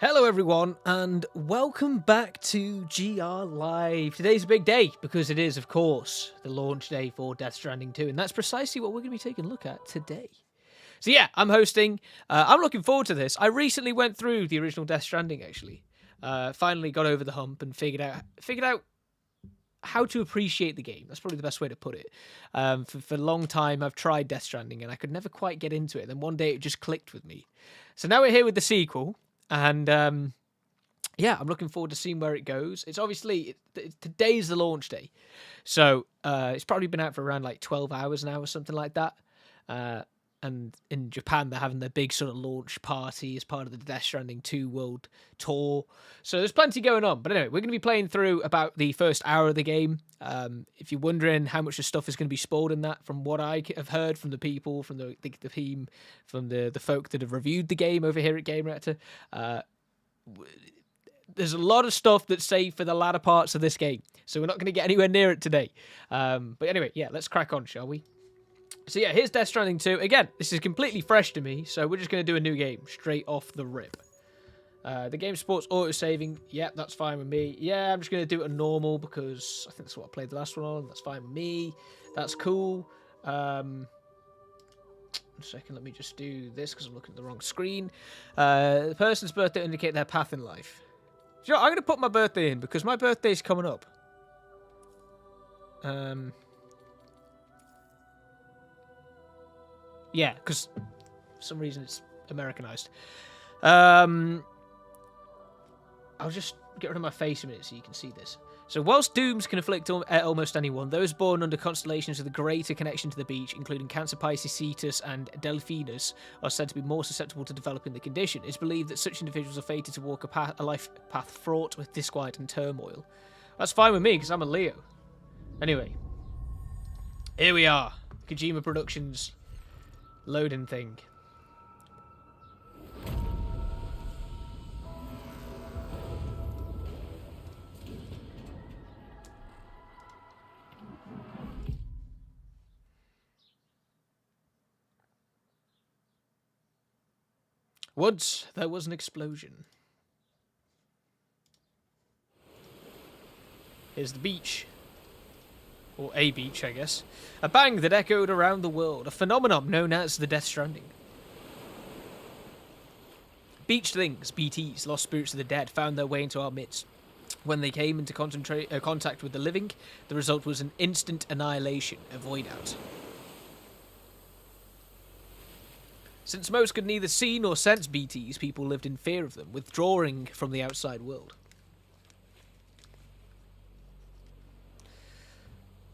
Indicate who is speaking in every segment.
Speaker 1: Hello everyone and welcome back to GR Live. Today's a big day because it is, of course, the launch day for Death Stranding 2, and that's precisely what we're going to be taking a look at today. So yeah, I'm hosting. I'm looking forward to this. I recently went through the original Death Stranding, actually. Finally got over the hump and figured out how to appreciate the game. That's probably the best way to put it. For a long time, I've tried Death Stranding and I could never quite get into it. And then one day it just clicked with me. So now we're here with the sequel. And yeah, I'm looking forward to seeing where it goes. It's obviously today's the launch day, so it's probably been out for around like 12 hours now or something like that. And in Japan, they're having their big sort of launch party as part of the Death Stranding 2 World Tour. So there's plenty going on. But anyway, we're going to be playing through about the first hour of the game. If you're wondering how much of stuff is going to be spoiled in that, from what I have heard from the people, from the team, from the folk that have reviewed the game over here at Game Reactor, there's a lot of stuff that's saved for the latter parts of this game. So we're not going to get anywhere near it today. But anyway, yeah, let's crack on, shall we? So yeah, here's Death Stranding 2. Again, this is completely fresh to me, so we're just going to do a new game straight off the rip. The game supports auto-saving. Yep, that's fine with me. Yeah, I'm just going to do it on normal because I think that's what I played the last one on. That's fine with me. That's cool. A second, let me just do this because I'm looking at the wrong screen. The person's birthday indicate their path in life. So I'm going to put my birthday in because my birthday's coming up. Yeah, because for some reason it's Americanized. I'll just get rid of my face a minute so you can see this. So whilst dooms can afflict almost anyone, those born under constellations with a greater connection to the beach, including Cancer Pisces, Cetus, and Delphinus, are said to be more susceptible to developing the condition. It's believed that such individuals are fated to walk a life path fraught with disquiet and turmoil. That's fine with me, because I'm a Leo. Anyway. Here we are. Kojima Productions loading thing. Once there was an explosion. Here's the beach. Or a beach, I guess. A bang that echoed around the world. A phenomenon known as the Death Stranding. Beach things, BTs, lost spirits of the dead, found their way into our midst. When they came into contact with the living, the result was an instant annihilation, a void out. Since most could neither see nor sense BTs, people lived in fear of them, withdrawing from the outside world.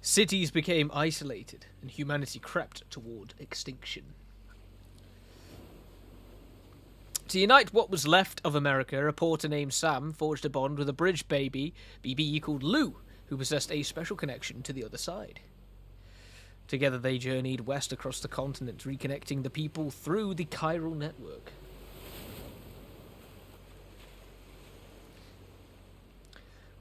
Speaker 1: Cities became isolated, and humanity crept toward extinction. To unite what was left of America, a reporter named Sam forged a bond with a bridge BB called Lou, who possessed a special connection to the other side. Together they journeyed west across the continent, reconnecting the people through the chiral network.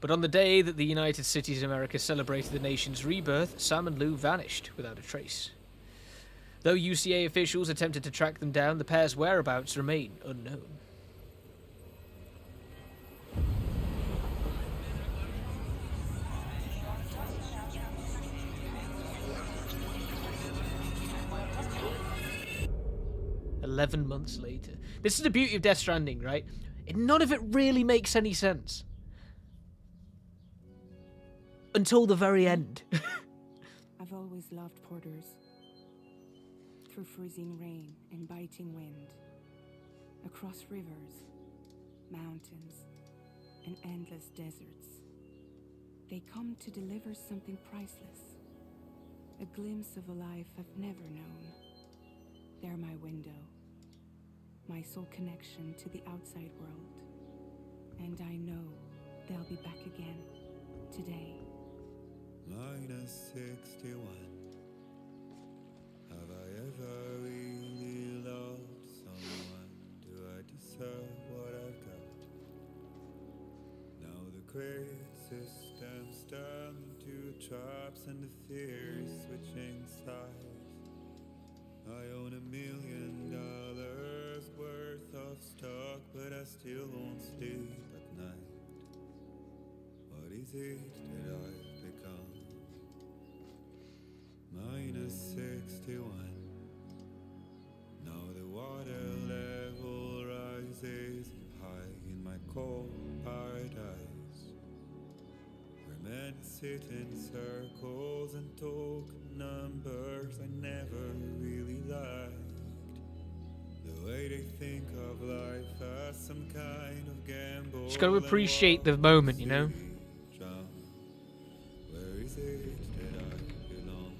Speaker 1: But on the day that the United Cities of America celebrated the nation's rebirth, Sam and Lou vanished without a trace. Though UCA officials attempted to track them down, the pair's whereabouts remain unknown. 11 months later. This is the beauty of Death Stranding, right? None of it really makes any sense. Until the very end.
Speaker 2: I've always loved porters. Through freezing rain and biting wind. Across rivers, mountains, and endless deserts. They come to deliver something priceless. A glimpse of a life I've never known. They're my window. My sole connection to the outside world. And I know they'll be back again. Today.
Speaker 3: -61. Have I ever really loved someone? Do I deserve what I've got? Now the great systems turn to traps and the fear is switching sides. I own $1 million worth of stock, but I still won't sleep at night. What is it that I've become? -61. Now the water level rises high in my cold paradise, where men sit in circles and talk numbers I never really liked. The way they think of life as some kind of gamble.
Speaker 1: Just gotta appreciate the moment, you know?
Speaker 3: Where is it that I belong?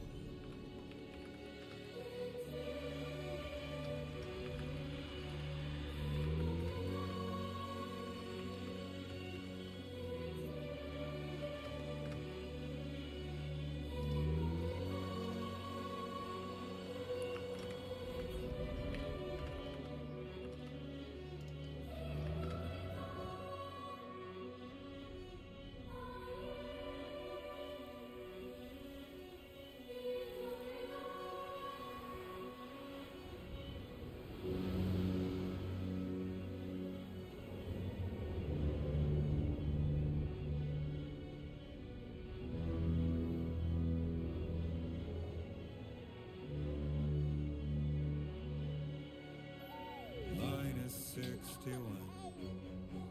Speaker 3: -61.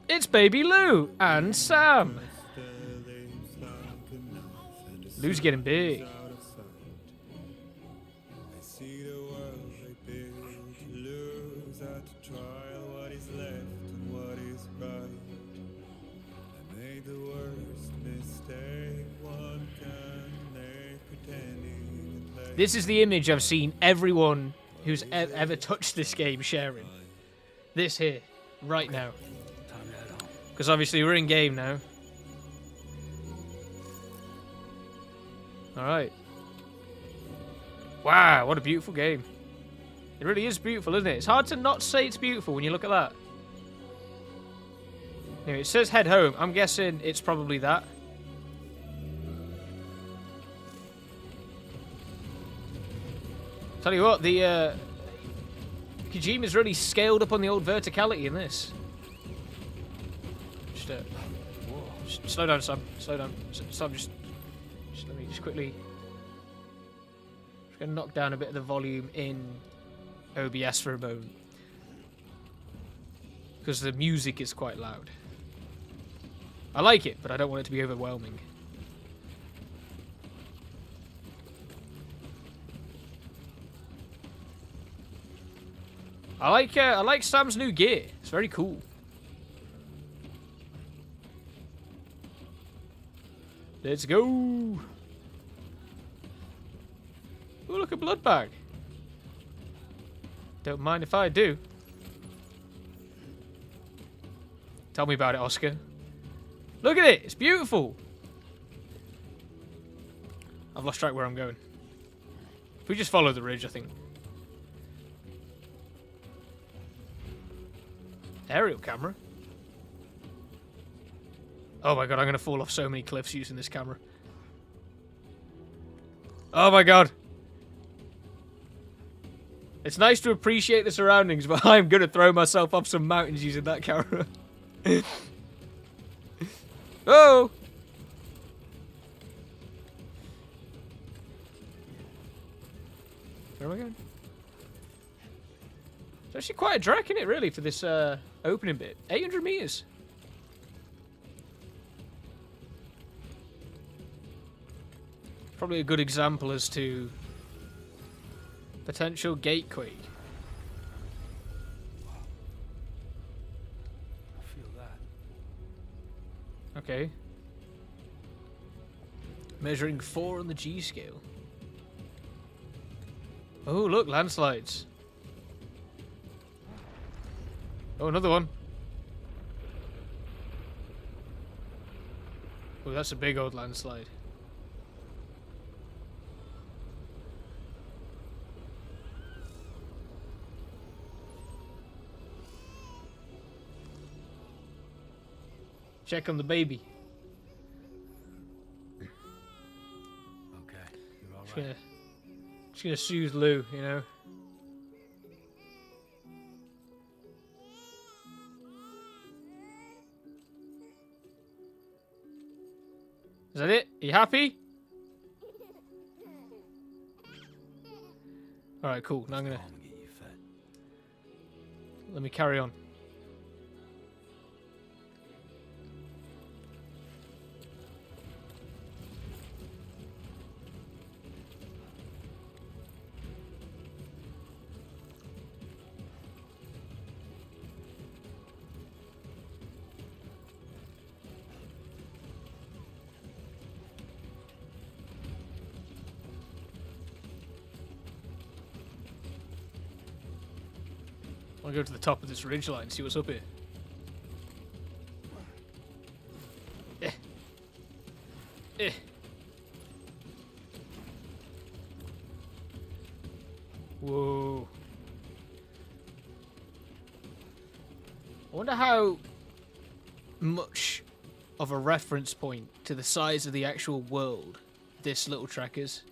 Speaker 1: It's Baby Lou and Sam. Lou's getting big.
Speaker 3: I see the world they build to lose at trial. What is left and what is right? I made the worst mistake one can make, pretending to play.
Speaker 1: This is the image I've seen everyone who's ever touched this game sharing. This here, right now. Because obviously we're in game now. Alright. Wow, what a beautiful game. It really is beautiful, isn't it? It's hard to not say it's beautiful when you look at that. Anyway, it says head home. I'm guessing it's probably that. Tell you what, the Kojima's really scaled up on the old verticality in this. Just slow down, Sam. Slow down. Sam, just let me just quickly. Just gonna knock down a bit of the volume in OBS for a moment, because the music is quite loud. I like it, but I don't want it to be overwhelming. I like Sam's new gear. It's very cool. Let's go. Oh, look, a blood bag. Don't mind if I do. Tell me about it, Oscar. Look at it. It's beautiful. I've lost track where I'm going. If we just follow the ridge, I think. Aerial camera. Oh my god, I'm going to fall off so many cliffs using this camera. Oh my god. It's nice to appreciate the surroundings, but I'm going to throw myself off some mountains using that camera. Oh! Where am I going? It's actually quite a trek, isn't it, really, for this opening bit. 800 meters. Probably a good example as to potential gatequake.
Speaker 4: I feel that.
Speaker 1: Okay. Measuring 4 on the G scale. Oh, look, landslides. Oh, another one. Oh, that's a big old landslide. Check on the baby.
Speaker 4: Okay, you're all right.
Speaker 1: Just gonna soothe Lou, you know. Is that it? Are you happy? Alright, cool. Now I'm gonna...
Speaker 4: Home and get you fed.
Speaker 1: Let me carry on. I want to go to the top of this ridgeline and see what's up here. Eh. Eh. Whoa. I wonder how much of a reference point to the size of the actual world this little track is.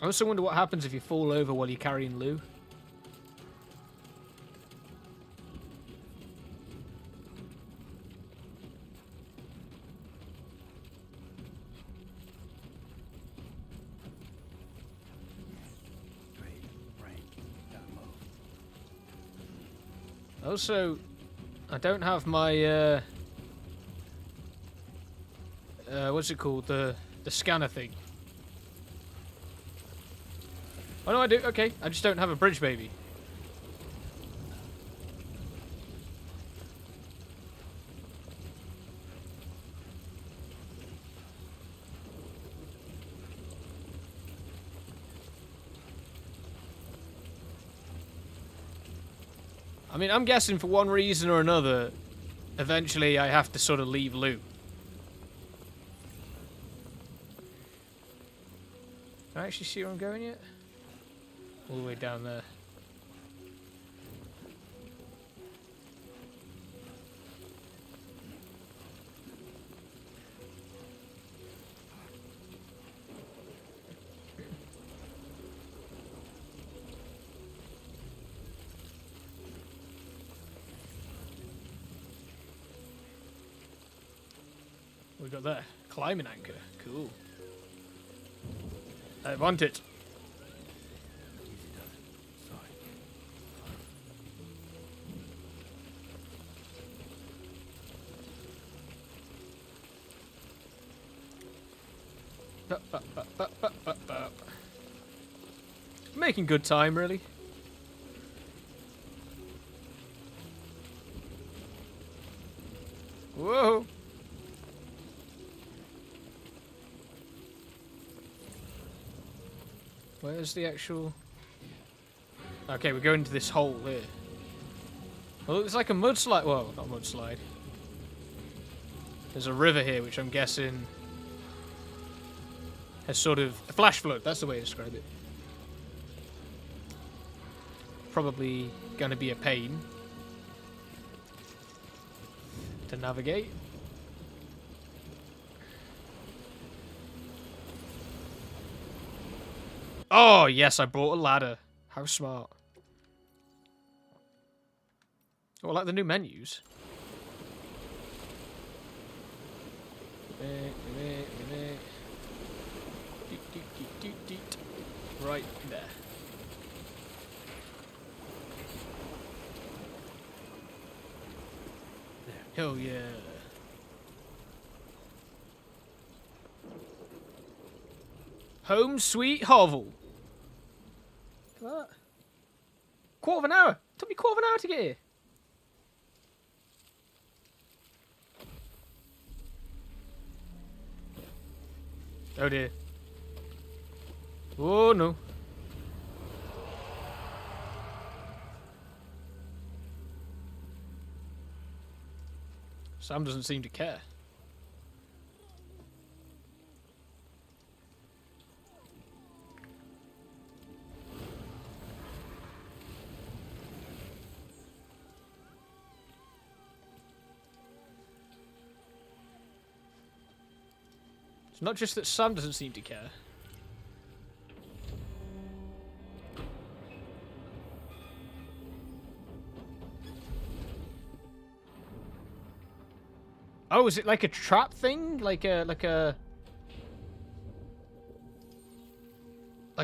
Speaker 1: I also wonder what happens if you fall over while you're carrying Lou.
Speaker 4: Great. Right. Gotta move.
Speaker 1: Also, I don't have my what's it called? The scanner thing. Oh no, I do. Okay, I just don't have a bridge baby. I mean, I'm guessing for one reason or another, eventually I have to sort of leave Lou. Can I actually see where I'm going yet? All the way down there. We got that climbing anchor. Cool. I want it.
Speaker 4: Easy does it. Sorry.
Speaker 1: Making good time, really. Whoa. Where's the actual... Okay, we're going to this hole here. Well, it's like a mudslide. Well, not mudslide. There's a river here, which I'm guessing has sort of a flash flood. That's the way to describe it. Probably going to be a pain to navigate. Oh, yes, I brought a ladder. How smart. Oh, I like the new menus. Right there. Hell yeah. Home sweet hovel. What? Quarter of an hour. Took me quarter of an hour to get here. Oh dear. Oh no. Sam doesn't seem to care. It's not just that Sam doesn't seem to care. Oh, is it like a trap thing? Like a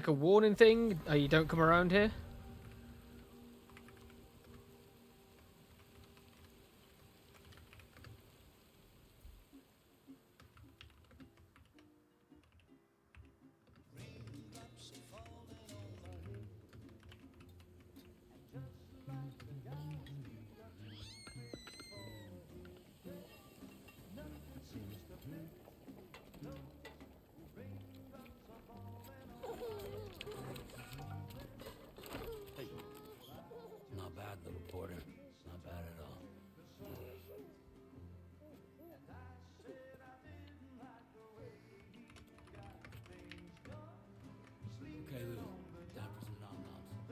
Speaker 1: warning thing? Oh, you don't come around here?
Speaker 4: Hey. Not bad, little porter. Not bad at all. Okay, Lou. Time for some nom-noms.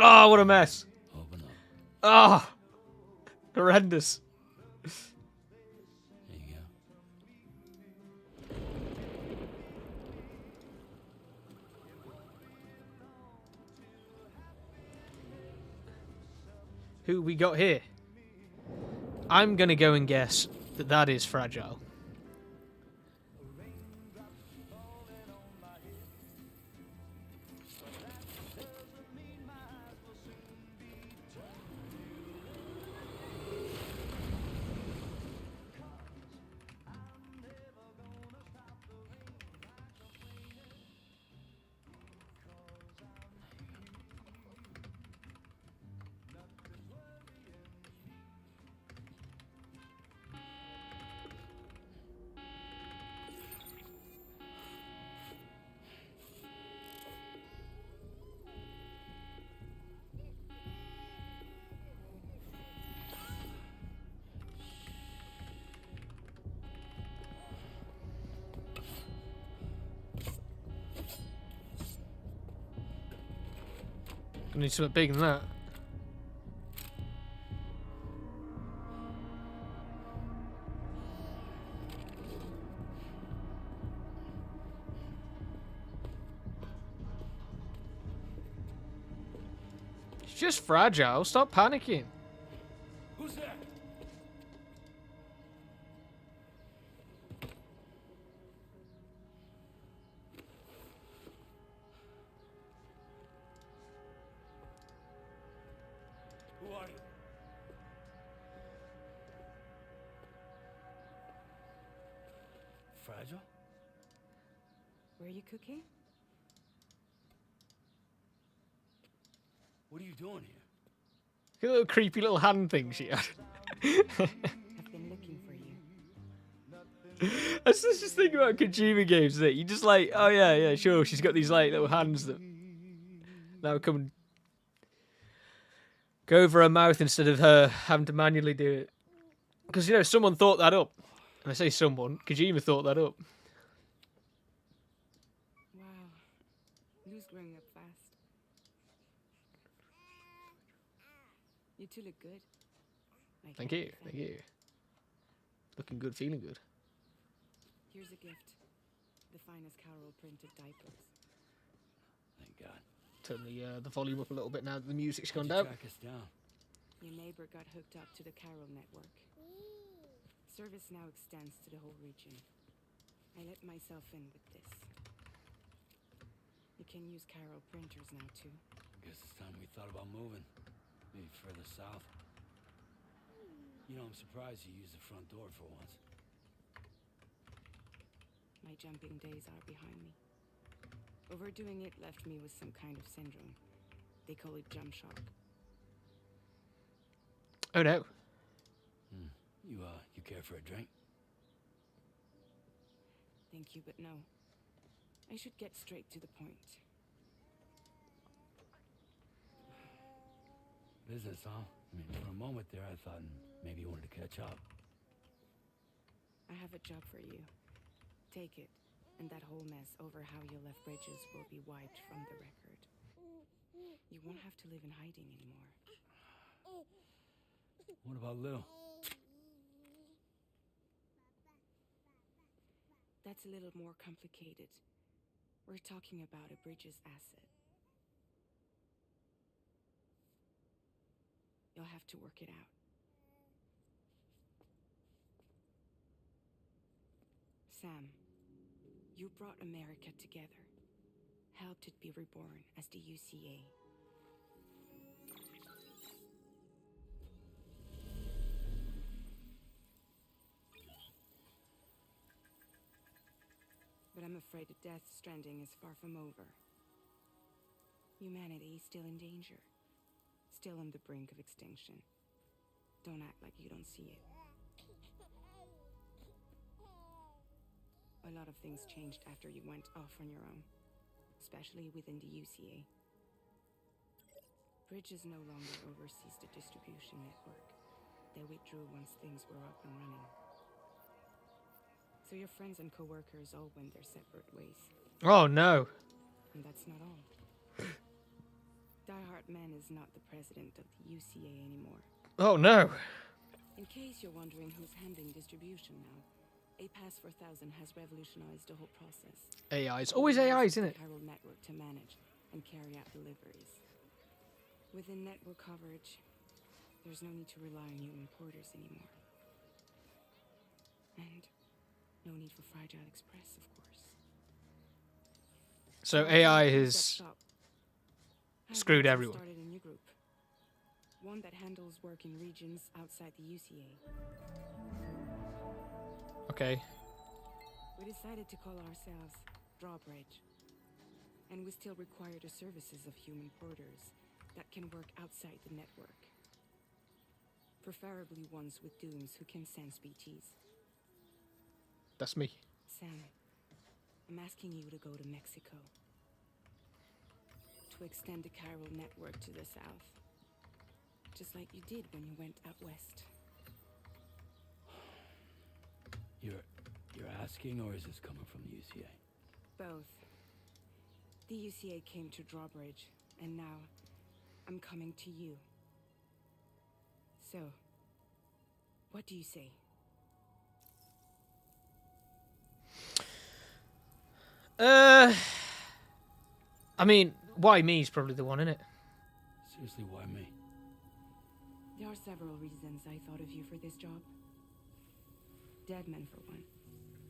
Speaker 1: Oh, what a mess.
Speaker 4: Open up.
Speaker 1: Oh, horrendous.
Speaker 4: There you go.
Speaker 1: Who we got here? I'm gonna go and guess that that is Fragile. I need something bigger than that. It's just fragile. Stop panicking.
Speaker 4: Who's there? Who are you? Fragile?
Speaker 2: Were you cooking?
Speaker 4: What are you doing here?
Speaker 1: Look at the little creepy little hand thing she had.
Speaker 2: I've been looking for you.
Speaker 1: That's just thing about Kojima games, isn't it? You just like, oh yeah, sure. She's got these like little hands that now come and go over her mouth instead of her having to manually do it. Because you know, someone thought that up. And I say someone, Kojima thought that up.
Speaker 2: Wow. Lou's growing up fast. You two look good. Like
Speaker 1: Thank
Speaker 2: a
Speaker 1: you,
Speaker 2: big
Speaker 1: thank
Speaker 2: fan.
Speaker 1: you. Looking good, feeling good.
Speaker 2: Here's a gift. The finest Carol printed diapers.
Speaker 4: Thank God.
Speaker 1: Turn the volume up a little bit now that the music's gone
Speaker 4: How'd you
Speaker 1: down.
Speaker 4: track us down?
Speaker 2: Your neighbor got hooked up to the Carol network. Service now extends to the whole region. I let myself in with this. You can use Carol printers now too.
Speaker 4: Guess it's time we thought about moving. Maybe further south. You know, I'm surprised you used the front door for once.
Speaker 2: My jumping days are behind me. Overdoing it left me with some kind of syndrome. They call it jump shock.
Speaker 1: Oh no.
Speaker 4: You care for a drink?
Speaker 2: Thank you, but no. I should get straight to the point.
Speaker 4: Business, huh? I mean, for a moment there, I thought maybe you wanted to catch up.
Speaker 2: I have a job for you. Take it, and that whole mess over how you left bridges will be wiped from the record. You won't have to live in hiding anymore.
Speaker 4: What about Lou?
Speaker 2: That's a little more complicated. We're talking about a bridges asset. You'll have to work it out. Sam, you brought America together, helped it be reborn as the UCA. But I'm afraid that Death Stranding is far from over. Humanity is still in danger, still on the brink of extinction. Don't act like you don't see it. A lot of things changed after you went off on your own, especially within the UCA. Bridges no longer oversees the distribution network. They withdrew once things were up and running. So your friends and co-workers all went their separate ways.
Speaker 1: Oh no.
Speaker 2: And that's not all. Die Hard Man is not the president of the UCA anymore.
Speaker 1: Oh no.
Speaker 2: In case you're wondering who's handling distribution now, A Pass for 1000 has revolutionized the whole process.
Speaker 1: AI. It's always AI, isn't it?
Speaker 2: Chiral network to manage and carry out deliveries. Within network coverage, there's no need to rely on human porters anymore. And no need for Fragile Express, of course.
Speaker 1: So AI has screwed everyone.
Speaker 2: Started a new group. One that handles work in regions outside the UCA.
Speaker 1: Okay.
Speaker 2: We decided to call ourselves Drawbridge. And we still require the services of human porters that can work outside the network. Preferably ones with dooms who can sense BTs.
Speaker 1: That's me.
Speaker 2: Sam, I'm asking you to go to Mexico. To extend the chiral network to the south. Just like you did when you went out west.
Speaker 4: You're asking, or is this coming from the UCA?
Speaker 2: Both. The UCA came to Drawbridge, and now I'm coming to you. So, what do you say?
Speaker 1: I mean, why me is probably the one, isn't it?
Speaker 4: Seriously, why me?
Speaker 2: There are several reasons I thought of you for this job. Deadman, for one.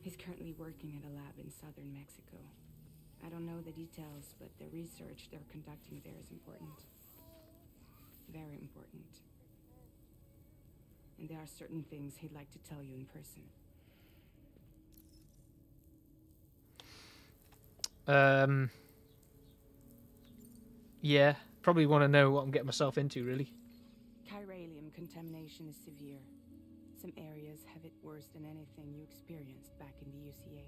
Speaker 2: He's currently working at a lab in southern Mexico. I don't know the details, but the research they're conducting there is important. Very important. And there are certain things he'd like to tell you in person.
Speaker 1: Yeah, probably want to know what I'm getting myself into, really.
Speaker 2: Chiralium contamination is severe. Some areas have it worse than anything you experienced back in the UCA.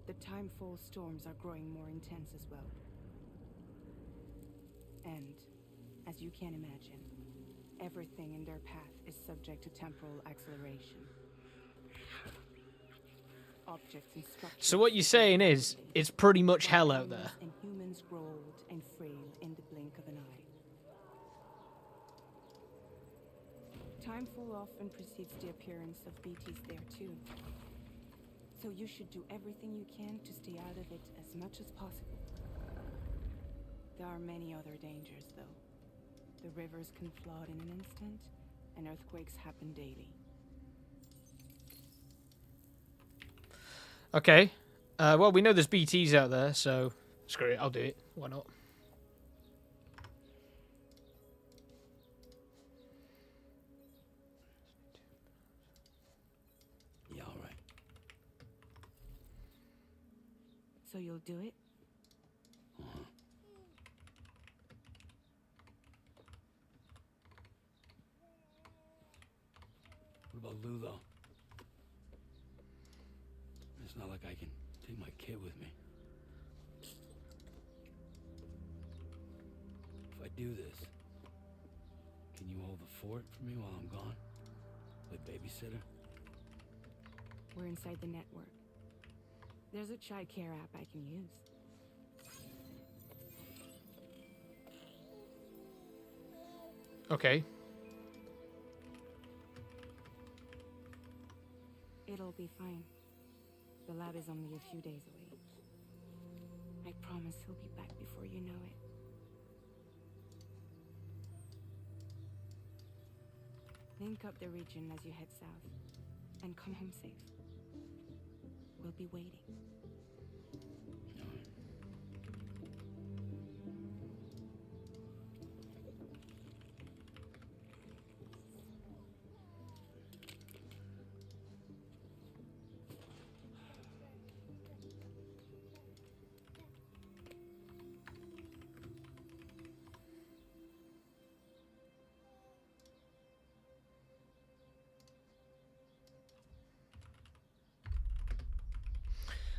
Speaker 2: The timefall storms are growing more intense as well. And, as you can imagine, everything in their path is subject to temporal acceleration. Objects and structures.
Speaker 1: So what you're saying is, it's pretty much hell out there.
Speaker 2: And humans grow old and frail in the blink of an eye. Timefall often precedes the appearance of BTs there too. So you should do everything you can to stay out of it as much as possible. There are many other dangers though. The rivers can flood in an instant, and earthquakes happen daily.
Speaker 1: Okay. Well, we know there's BTs out there, so screw it, I'll do it. Why not?
Speaker 4: Yeah, all right.
Speaker 2: So you'll do it?
Speaker 4: What about Lou, though? It's not like I can take my kid with me. If I do this, can you hold the fort for me while I'm gone? Play babysitter?
Speaker 2: We're inside the network. There's a child care app I can use.
Speaker 1: Okay.
Speaker 2: It'll be fine. The lab is only a few days away. I promise he'll be back before you know it. Link up the region as you head south, and come home safe. We'll be waiting.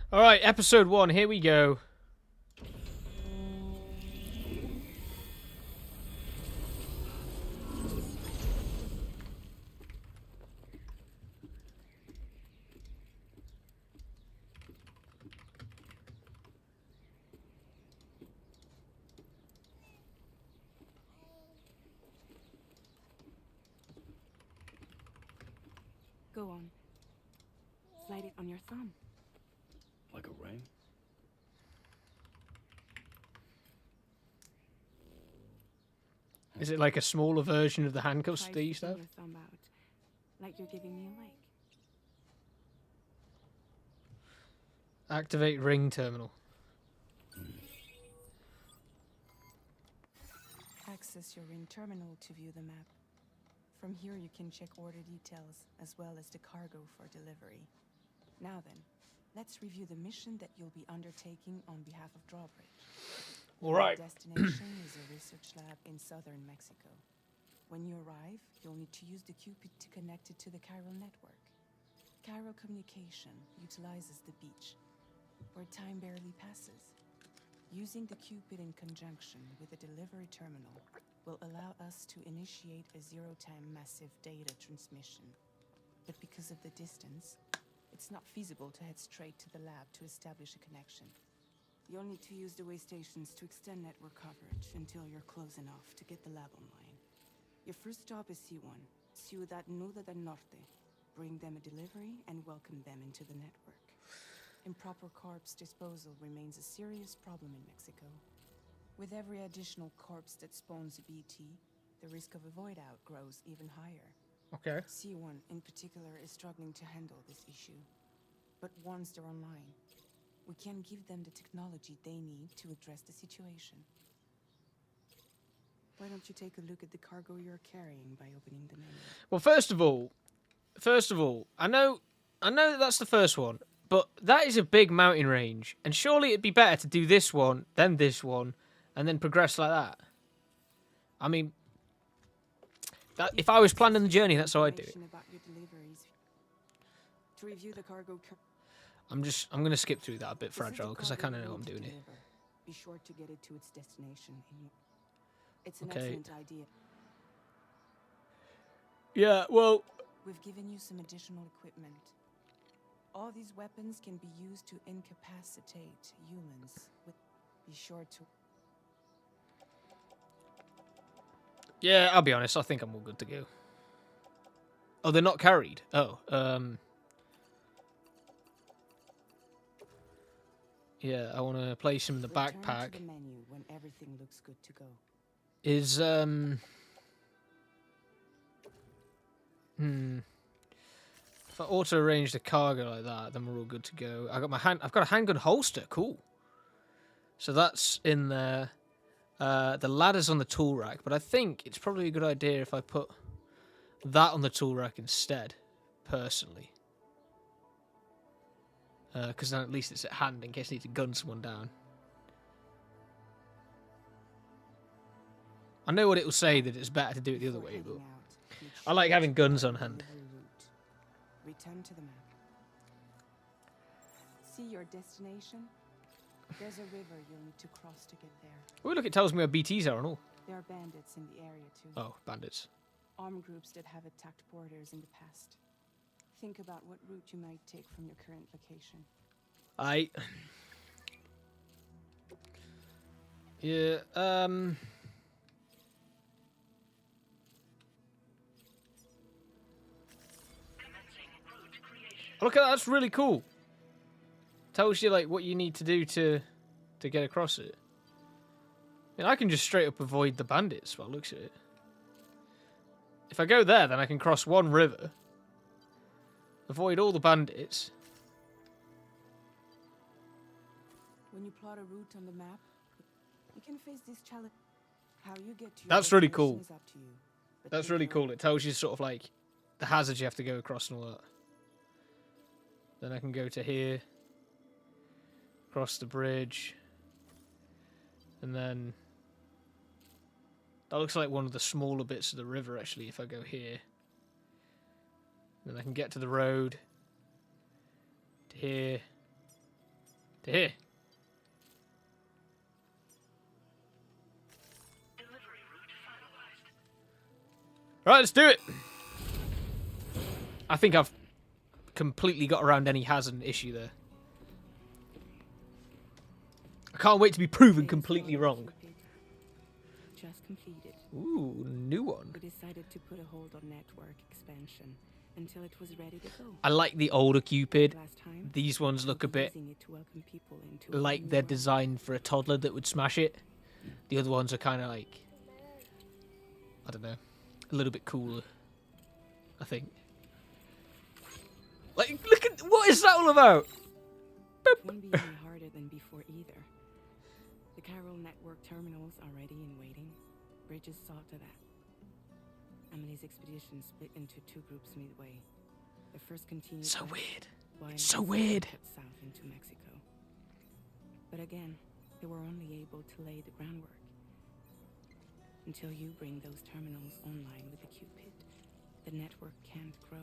Speaker 1: All right, episode 1. Here we go.
Speaker 2: Go on. Slide it on your thumb.
Speaker 4: Like a ring?
Speaker 1: Is it like a smaller version of the handcuffs
Speaker 2: Try
Speaker 1: that you used to
Speaker 2: sticking
Speaker 1: have?
Speaker 2: your thumb out, like you're giving me a leg.
Speaker 1: Activate ring terminal.
Speaker 2: Access your ring terminal to view the map. From here you can check order details as well as the cargo for delivery. Now then, let's review the mission that you'll be undertaking on behalf of Drawbridge.
Speaker 1: All right.
Speaker 2: Your destination is a research lab in southern Mexico. When you arrive, you'll need to use the Cupid to connect it to the chiral network. Chiral communication utilizes the beach, where time barely passes. Using the Cupid in conjunction with the delivery terminal will allow us to initiate a zero-time massive data transmission. But because of the distance, it's not feasible to head straight to the lab to establish a connection. You'll need to use the way stations to extend network coverage until you're close enough to get the lab online. Your first stop is C1, Ciudad Nuda del Norte. Bring them a delivery and welcome them into the network. Improper corpse disposal remains a serious problem in Mexico. With every additional corpse that spawns a BT, the risk of a void out grows even higher.
Speaker 1: Okay.
Speaker 2: C1 in particular is struggling to handle this issue. But once they're online, we can give them the technology they need to address the situation. Why don't you take a look at the cargo you're carrying by opening the menu?
Speaker 1: Well, first of all, I know that that's the first one, but that is a big mountain range, and surely it'd be better to do this one, then this one, and then progress like that. I mean, that if I was planning the journey, that's how I'd do it.
Speaker 2: About your deliveries. To review the cargo.
Speaker 1: I'm gonna skip through that a bit
Speaker 2: This is the
Speaker 1: fragile because I
Speaker 2: cargo
Speaker 1: kind of
Speaker 2: you
Speaker 1: know what I'm
Speaker 2: need to
Speaker 1: doing here.
Speaker 2: deliver. Be sure to get it to its destination. It's an
Speaker 1: Okay.
Speaker 2: excellent idea.
Speaker 1: Yeah, well,
Speaker 2: We've given you some additional equipment. All these weapons can be used to incapacitate humans. Be sure to.
Speaker 1: yeah, I'll be honest. I think I'm all good to go. Oh, they're not carried. Oh, yeah, I want to place them in the
Speaker 2: Return
Speaker 1: backpack.
Speaker 2: to the menu when everything looks good to go.
Speaker 1: Is if I auto arrange the cargo like that, then we're all good to go. I've got a handgun holster. Cool. So that's in there. The ladder's on the tool rack, but I think it's probably a good idea if I put that on the tool rack instead, personally. Because then at least it's at hand in case I need to gun someone down. I know what it will say, that it's better to do it the other
Speaker 2: Before
Speaker 1: way, but
Speaker 2: heading out, make
Speaker 1: I like
Speaker 2: sure
Speaker 1: having
Speaker 2: to
Speaker 1: guns
Speaker 2: follow
Speaker 1: on
Speaker 2: the
Speaker 1: hand.
Speaker 2: delivery route. Return to the map. See your destination? There's a river you'll need to cross to get there.
Speaker 1: Oh, look, it tells me where BTs are and all.
Speaker 2: There are bandits in the area too.
Speaker 1: Oh, bandits.
Speaker 2: Armed groups that have attacked borders in the past. Think about what route you might take from your current location.
Speaker 1: Yeah, look at that, that's really cool. Tells you, like, what you need to do to get across it. I mean, I can just straight up avoid the bandits by the looks of it. If I go there, then I can cross one river. Avoid all the bandits.
Speaker 2: When you plot a route on the map, you can face this challenge. How you get to your
Speaker 1: That's really cool.
Speaker 2: destination is up to you, but
Speaker 1: That's
Speaker 2: be
Speaker 1: really
Speaker 2: aware.
Speaker 1: cool. It tells you sort of like the hazards you have to go across and all that. Then I can go to here. Cross the bridge. And then... That looks like one of the smaller bits of the river, actually, if I go here. Then I can get to the road. To here. To here. Right, let's do it! I think I've completely got around any hazard issue there. I can't wait to be proven completely wrong.
Speaker 2: Just completed.
Speaker 1: Ooh, new one.
Speaker 2: We decided to put a hold on network expansion until it was ready to go.
Speaker 1: I like the older Cupid.
Speaker 2: Last time,
Speaker 1: These ones look a bit
Speaker 2: using it to welcome people into a
Speaker 1: like
Speaker 2: new
Speaker 1: they're
Speaker 2: world.
Speaker 1: designed for a toddler that would smash it. The other ones are kind of like, I don't know, a little bit cooler, I think. Like, look at, what is that all about?
Speaker 2: It won't be any harder than before either. The Carol network terminals are ready and waiting. Bridges saw to that. Emily's expedition split into two groups midway. The first continued
Speaker 1: So
Speaker 2: west,
Speaker 1: weird.
Speaker 2: while
Speaker 1: It's so
Speaker 2: the second
Speaker 1: weird.
Speaker 2: cut south into Mexico. But again, they were only able to lay the groundwork. Until you bring those terminals online with the Cupid, the network can't grow.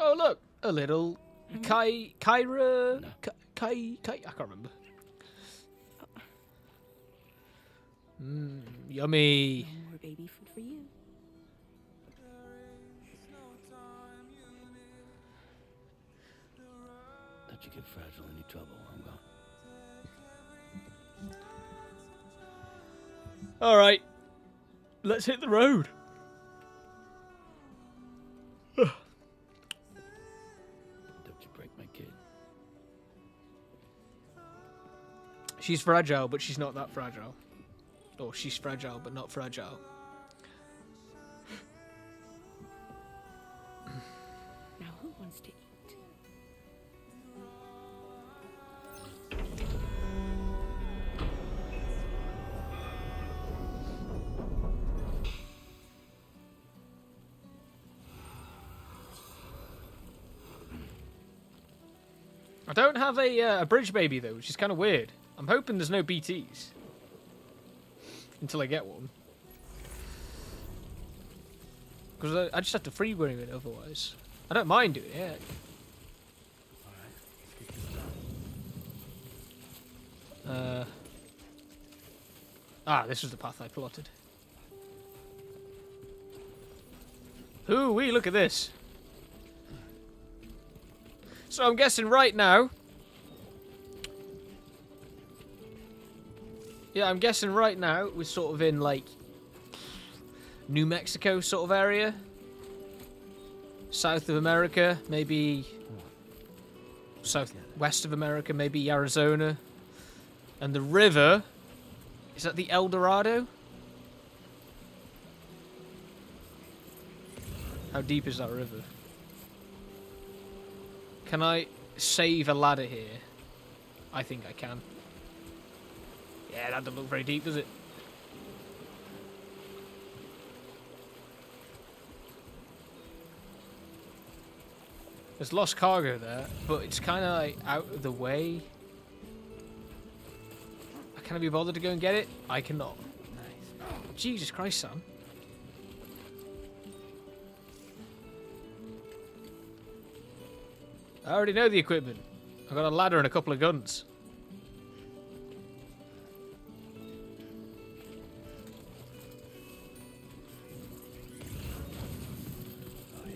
Speaker 1: Oh look, a little Kyra,
Speaker 4: No.
Speaker 1: I can't remember. Yummy.
Speaker 2: No more baby food for you.
Speaker 4: Don't you get fragile any trouble, I'm gone.
Speaker 1: All right, let's hit the road.
Speaker 4: Don't you break my kid.
Speaker 1: She's fragile, but she's not that fragile. Or she's fragile, but not fragile.
Speaker 2: Now who wants to eat?
Speaker 1: I don't have a bridge baby though, which is kind of weird. I'm hoping there's no BTs until I get one, because I just have to freewheel it otherwise. I don't mind doing it.
Speaker 4: Alright, let's get this done.
Speaker 1: This was the path I plotted. Ooh-wee, look at this. So I'm guessing right now... Yeah, I'm guessing right now we're sort of in, like, New Mexico sort of area. South of America, maybe... Southwest of America, maybe Arizona. And the river... Is that the El Dorado? How deep is that river? Can I save a ladder here? I think I can. Yeah, that doesn't look very deep, does it? There's lost cargo there, but it's kind of like out of the way. Can I be bothered to go and get it? I cannot. Nice. Jesus Christ, Sam. I already know the equipment. I've got a ladder and a couple of guns.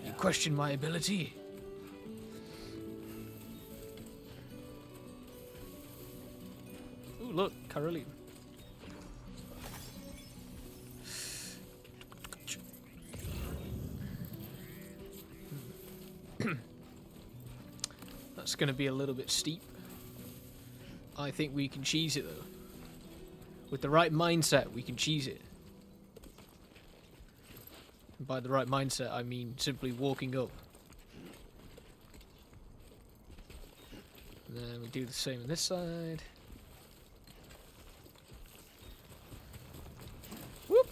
Speaker 1: You question my ability? Ooh, look, Caroline. That's going to be a little bit steep. I think we can cheese it though. With the right mindset, we can cheese it. And by the right mindset, I mean simply walking up. And then we do the same on this side. Whoop!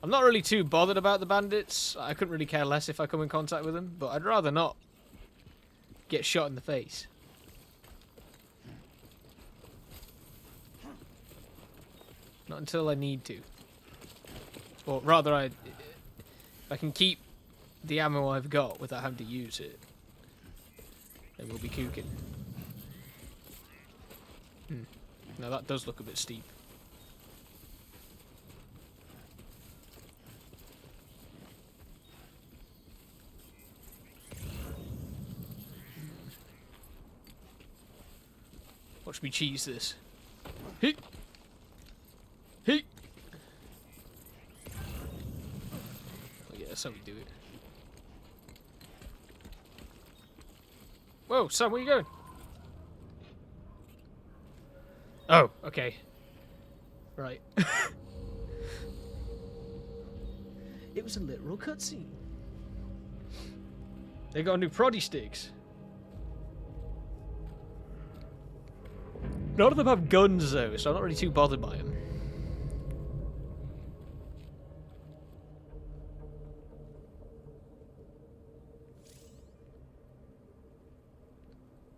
Speaker 1: I'm not really too bothered about the bandits. I couldn't really care less if I come in contact with them, but I'd rather not get shot in the face. Not until I need to. Or rather, if I can keep the ammo I've got without having to use it, then we'll be cooking. Now that does look a bit steep. Watch me cheese this. Hey! Hey! Oh yeah, that's how we do it. Whoa, Sam, where you going? Oh, okay. Right. It was a literal cutscene. They got new proddy sticks. None of them have guns though, so I'm not really too bothered by them.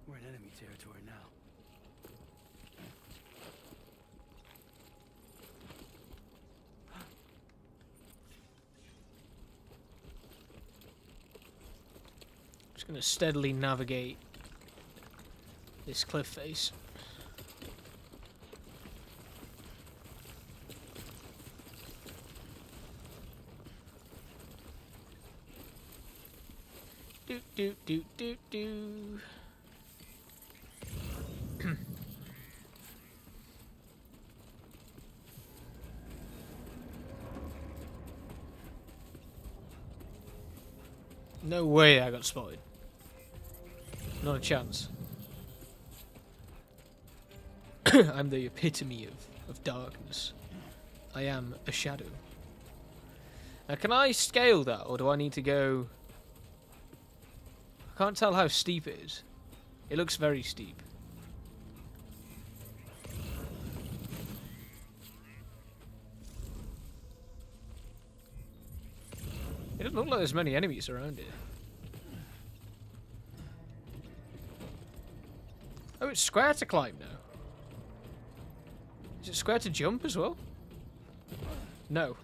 Speaker 4: We're in enemy territory now.
Speaker 1: Just gonna steadily navigate this cliff face. Do do do do. No way I got spotted. Not a chance. I'm the epitome of darkness. I am a shadow. Now, can I scale that, or do I need to go... I can't tell how steep it is. It looks very steep. It doesn't look like there's many enemies around here. Oh, it's square to climb now. Is it square to jump as well? No.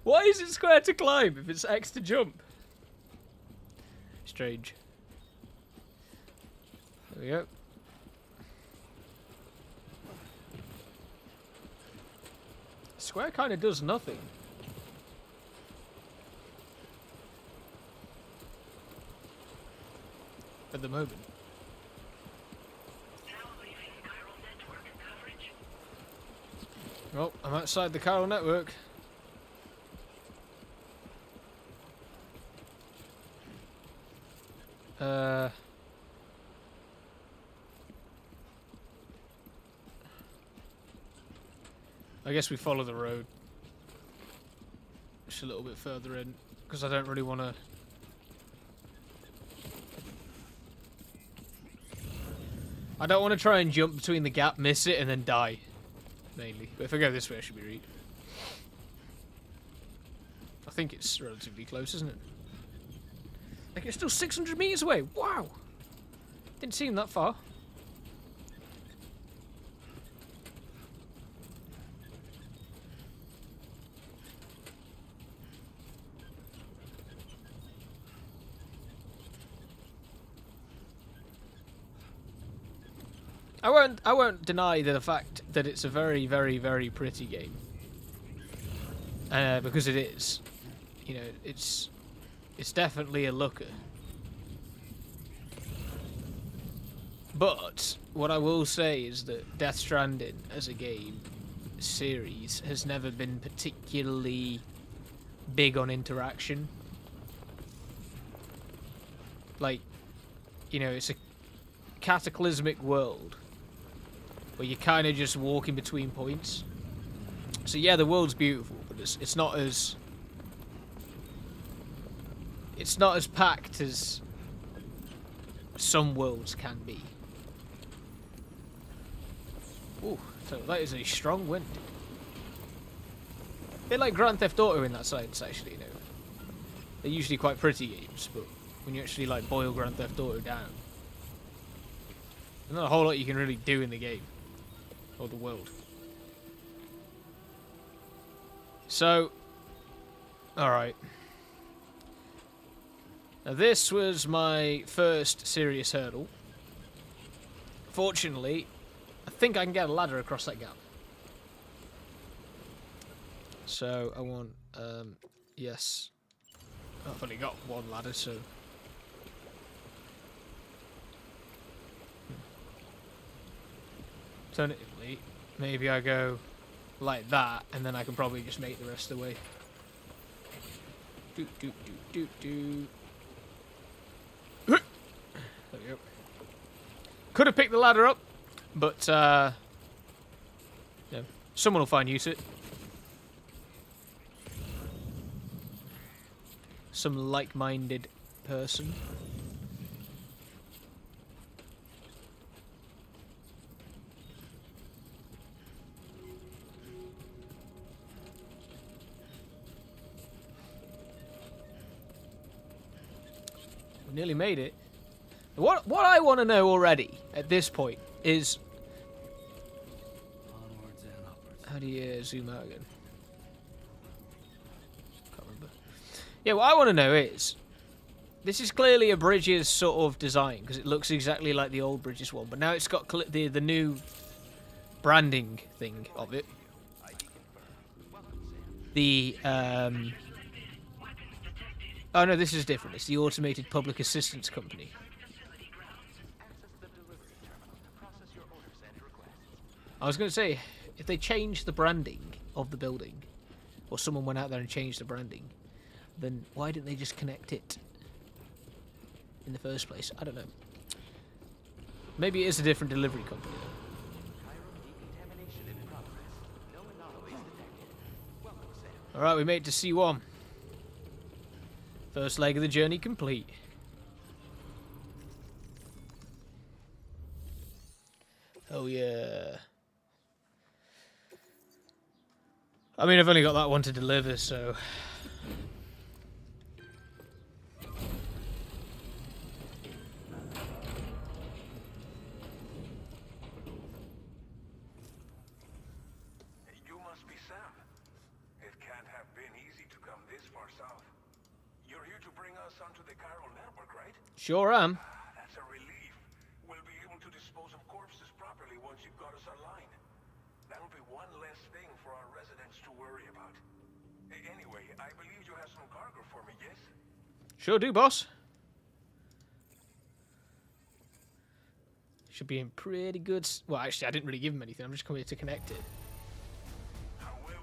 Speaker 1: Why is it square to climb if it's X to jump? Strange. There we go. Square kind of does nothing. At the moment. Well, I'm outside the chiral network. I guess we follow the road. Just a little bit further in, because I don't really want to... I don't want to try and jump between the gap, miss it, and then die. Mainly. But if I go this way, I should be right. I think it's relatively close, isn't it? Like, it's still 600 meters away. Wow! Didn't seem that far. I won't deny the fact that it's a very, very, very pretty game. Because it is. You know, it's definitely a looker. But what I will say is that Death Stranding as a game series has never been particularly big on interaction. like, you know, it's a cataclysmic world where you kind of just walk in between points. So yeah, the world's beautiful, but it's not as packed as some worlds can be. Ooh, so that is a strong wind. A bit like Grand Theft Auto in that sense, actually, you know. They're usually quite pretty games, but when you actually like boil Grand Theft Auto down, there's not a whole lot you can really do in the game or the world. So, alright. Now this was my first serious hurdle. Fortunately, I think I can get a ladder across that gap. So I want, yes. I've only got one ladder, so... Alternatively, maybe I go like that, and then I can probably just make the rest of the way. There we go. Could have picked the ladder up, but yeah, someone will find use it. Some like-minded person. We nearly made it. What I want to know already at this point is
Speaker 4: Onwards and upwards.
Speaker 1: how do you zoom out again? Can't remember. Yeah, what I want to know is this is clearly a Bridges sort of design because it looks exactly like the old Bridges one, but now it's got the new branding thing of it. The oh no, this is different. It's the Automated Public Assistance Company. I was going to say, if they changed the branding of the building, or someone went out there and changed the branding, then why didn't they just connect it in the first place? I don't know. Maybe it is a different delivery company, though. Alright, we made it to C1. First leg of the journey complete. Oh yeah. I mean, I've only got that one to deliver, so...
Speaker 5: You must be Sam. It can't have been easy to come this far south. You're here to bring us onto the chiral network, right?
Speaker 1: Sure am.
Speaker 5: That's a relief. We'll be able to dispose of corpses properly once you've got us online. That'll be one less thing for our residents to worry about. Anyway, I believe you have some cargo for me, yes?
Speaker 1: Sure do, boss. Should be in pretty good... Well, actually, I didn't really give him anything. I'm just coming here to connect it.
Speaker 5: However,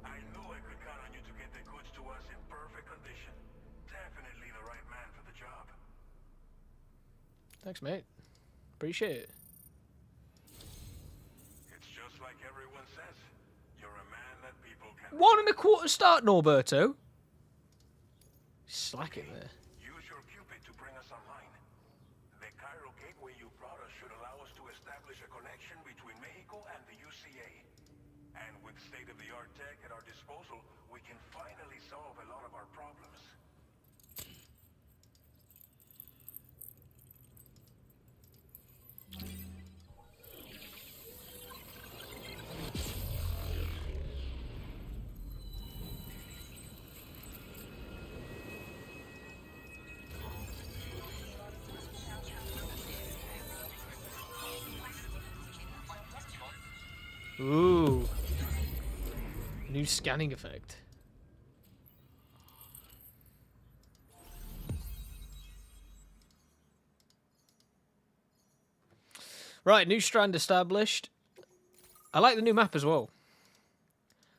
Speaker 5: I know I could count on you to get the goods to us in perfect condition. Definitely the right man for the job.
Speaker 1: Thanks, mate. Appreciate it.
Speaker 5: It's just like everyone says. You're a man that people can...
Speaker 1: 1.25 start, Norberto. Slacking there.
Speaker 5: Use your Cupid to bring us online. The chiral gateway you brought us should allow us to establish a connection between Mexico and the UCA. And with state-of-the-art tech at our disposal, we can finally solve a lot of our problems.
Speaker 1: Ooh. New scanning effect. Right, new strand established. I like the new map as well.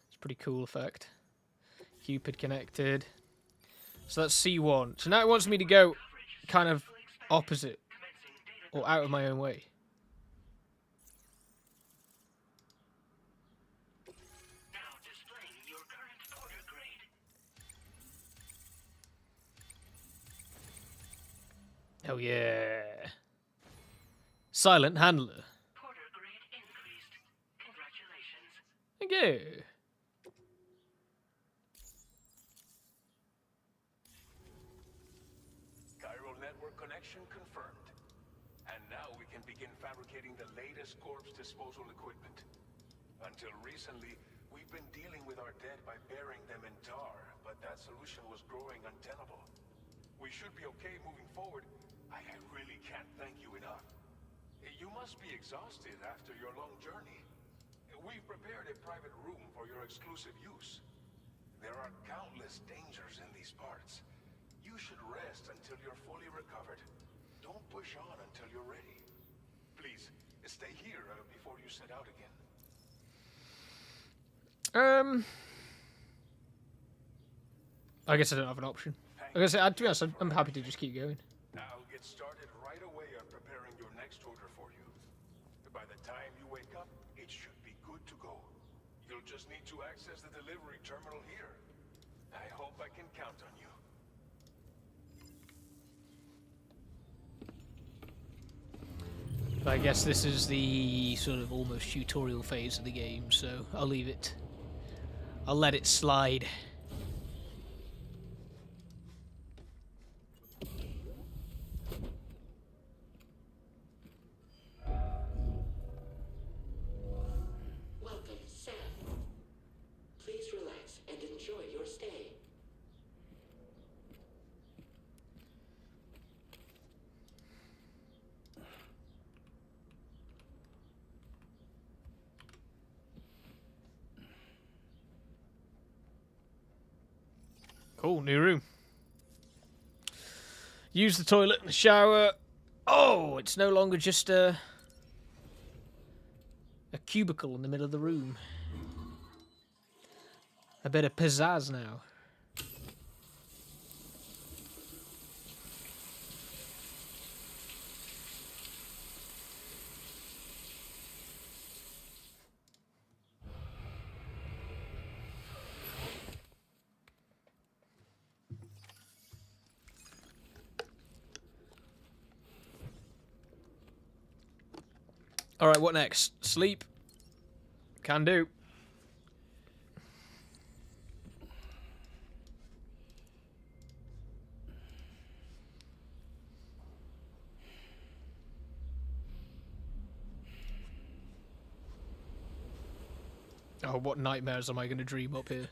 Speaker 1: It's a pretty cool effect. Cupid connected. So that's C1. So now it wants me to go kind of opposite or out of my own way.
Speaker 5: Now displaying your current porter grade.
Speaker 1: Oh yeah. Silent handler.
Speaker 5: Porter grade increased. Congratulations.
Speaker 1: Thank you.
Speaker 5: Chiral network connection confirmed. And now we can begin fabricating the latest corpse disposal equipment. Until recently, we've been dealing with our dead by burying them in tar, but that solution was growing untenable. We should be okay moving forward. I really can't thank you enough. You must be exhausted after your long journey. We've prepared a private room for your exclusive use. There are countless dangers in these parts. You should rest until you're fully recovered. Don't push on until you're ready. Please, stay here before you set out again.
Speaker 1: I guess I don't have an option. I guess, to be honest, I'm happy to just keep going.
Speaker 5: I'll get started right away on preparing your next order for you. By the time you wake up, it should be good to go. You'll just need to access the delivery terminal here. I hope I can count on you.
Speaker 1: I guess this is the sort of almost tutorial phase of the game, so I'll leave it. I'll let it slide.
Speaker 6: Welcome, Sam. Please relax and enjoy your stay.
Speaker 1: Cool, new room. Use the toilet and the shower. Oh, it's no longer just a cubicle in the middle of the room. A bit of pizzazz now. All right, what next? Sleep. Can do. Oh, what nightmares am I going to dream up here?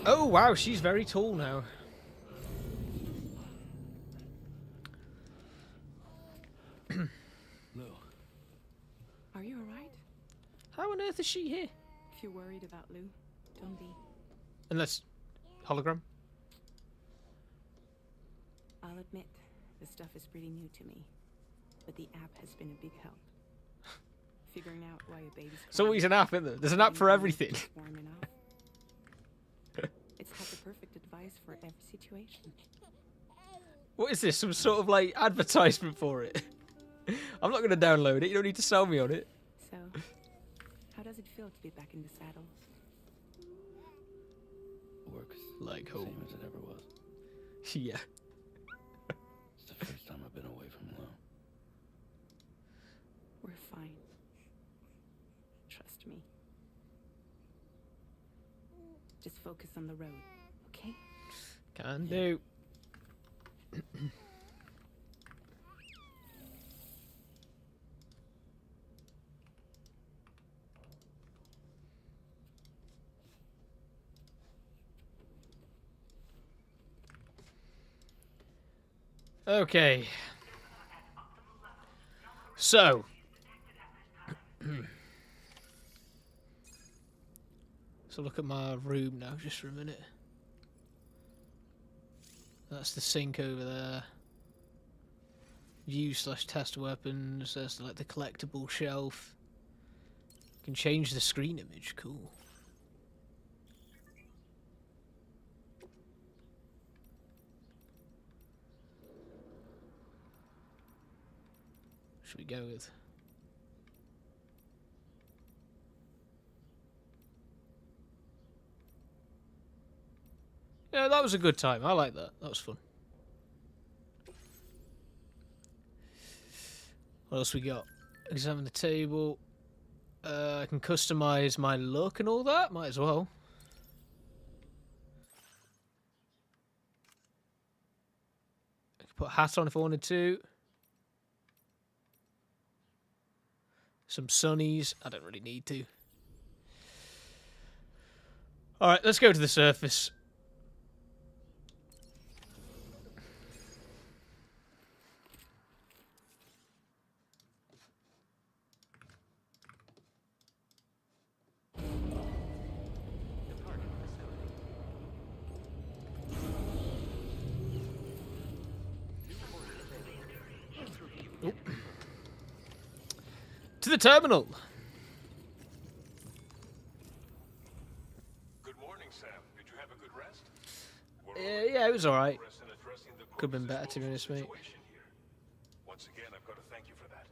Speaker 1: Oh, wow, she's very tall now.
Speaker 4: Lou,
Speaker 2: Are you alright?
Speaker 1: How on earth is she here?
Speaker 2: If you're worried about Lou, don't be.
Speaker 1: Unless... hologram?
Speaker 2: I'll admit, the stuff is pretty new to me, but the app has been a big help. Figuring out why a baby's
Speaker 1: It's always an app, isn't there? There's an app for everything.
Speaker 2: Warm enough. It's got the perfect advice for every situation.
Speaker 1: What is this? Some sort of, like, advertisement for it? I'm not going to download it. You don't need to sell me on it.
Speaker 2: So, how does it feel to be back in the saddle?
Speaker 4: Works
Speaker 1: Like
Speaker 4: same
Speaker 1: home.
Speaker 4: as it ever was.
Speaker 1: Yeah.
Speaker 4: It's the first time I've been away from Lo.
Speaker 2: We're fine. Trust me. Just focus on the road, okay?
Speaker 1: Can do. Okay. So. So look at my room now, just for a minute. That's the sink over there. View/test weapons. There's like the collectible shelf. Can change the screen image. Cool. Should we go with? Yeah, that was a good time. I like that. That was fun. What else we got? Examine the table. I can customize my look and all that. Might as well. I could put a hat on if I wanted to. Some sunnies. I don't really need to. Alright, let's go to the surface. Oh. To the terminal.
Speaker 5: Good morning, Sam. Did you have a good rest?
Speaker 1: Yeah, it was alright.
Speaker 5: Progress in addressing the
Speaker 1: Could have been better, to be
Speaker 5: disposal
Speaker 1: honest, mate.
Speaker 5: situation here. Once again, I've got to thank you for that.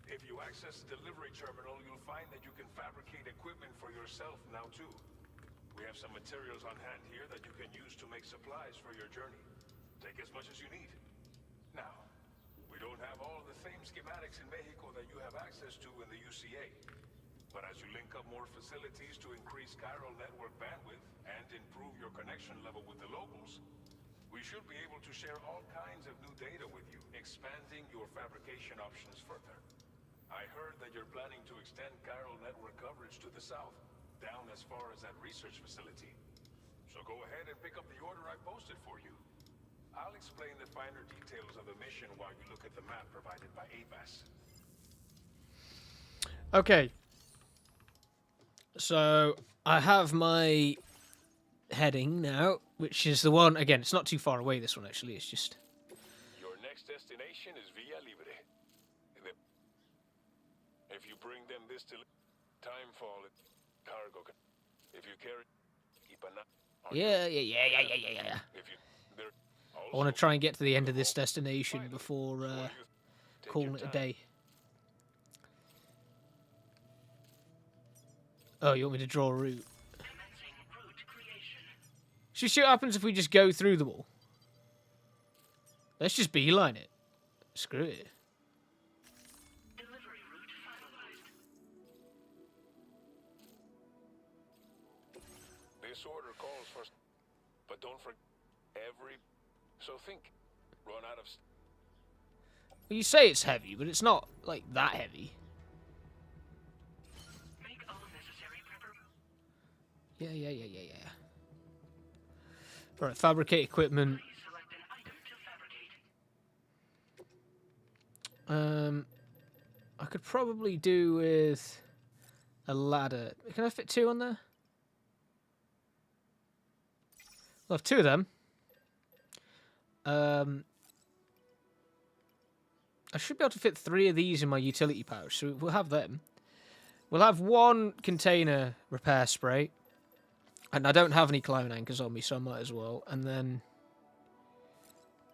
Speaker 5: If you access the delivery terminal, you'll find that you can fabricate equipment for yourself now too. We have some materials on hand here that you can use to make supplies for your journey. Take as much as you need. Now, we don't have all the same schematics in Mexico that you have access to in the UCA. But as you link up more facilities to increase chiral network bandwidth and improve your connection level with the locals, we should be able to share all kinds of new data with you, expanding your fabrication options further. I heard that you're planning to extend chiral network coverage to the south, down as far as that research facility. So go ahead and pick up the order I posted for you. I'll explain the finer details of the mission while you look at the map provided by ABAS.
Speaker 1: Okay. So, I have my heading now, which is the one, again, it's not too far away, this one, actually. It's just...
Speaker 5: Your next destination is Villa Libre. If you bring them this to timefall, cargo. If you carry...
Speaker 1: Yeah.
Speaker 5: If you...
Speaker 1: I want to try and get to the end of this destination before calling it a day. Oh, you want me to draw a route? Should we see what happens if we just go through the wall? Let's just beeline it. Screw it.
Speaker 5: This order calls for... But don't forget every... So think. Run out of...
Speaker 1: Well, you say it's heavy, but it's not, like, that heavy.
Speaker 6: Make all necessary
Speaker 1: Yeah. Right, fabricate equipment.
Speaker 6: Select an item to fabricate.
Speaker 1: I could probably do with a ladder. Can I fit two on there? I'll have two of them. I should be able to fit three of these in my utility pouch, so we'll have them. We'll have one container repair spray. And I don't have any climbing anchors on me, so I might as well. And then...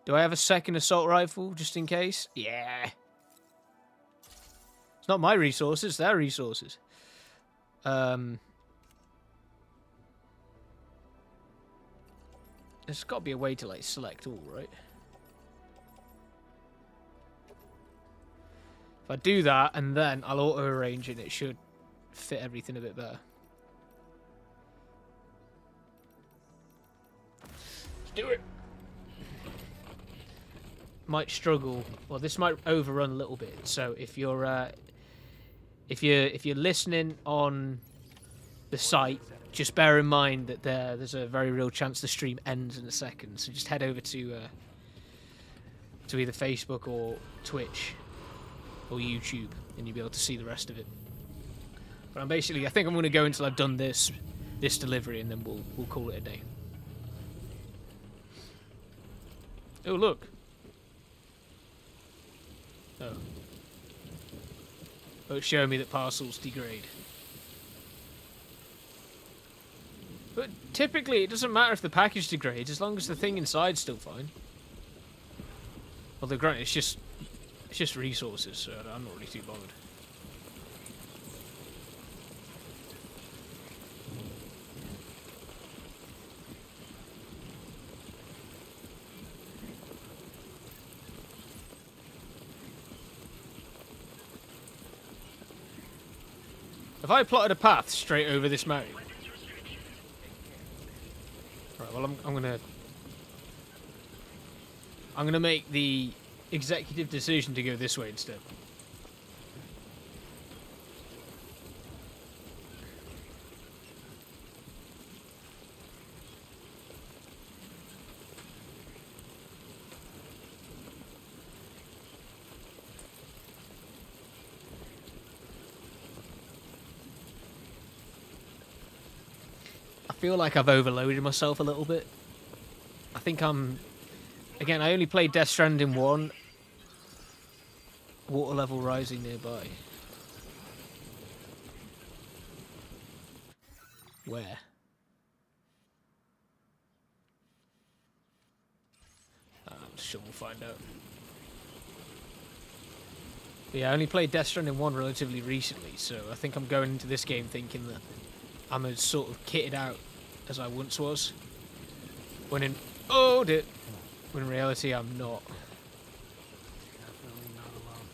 Speaker 1: Do I have a second assault rifle, just in case? Yeah. It's not my resources, it's their resources. There's got to be a way to like select all, right? If I do that and then I'll auto arrange it, it should fit everything a bit better. Let's do it. Might struggle. Well, this might overrun a little bit. So if you're listening on the site, just bear in mind that there's a very real chance the stream ends in a second. So just head over to either Facebook or Twitch or YouTube, and you'll be able to see the rest of it. But I think I'm going to go until I've done this delivery, and then we'll call it a day. Oh look. Oh, it's showing me that parcels degrade. But typically, it doesn't matter if the package degrades as long as the thing inside's still fine. Although, granted, it's just resources, so I'm not really too bothered. If I plotted a path straight over this mountain. Right, well, I'm gonna make the executive decision to go this way instead. I feel like I've overloaded myself a little bit. I think again, I only played Death Stranding 1. Water level rising nearby. Where? I'm sure we'll find out. But yeah, I only played Death Stranding 1 relatively recently, so I think I'm going into this game thinking that I'm as sort of kitted out as I once was. When in reality I'm not.
Speaker 4: Definitely not alone.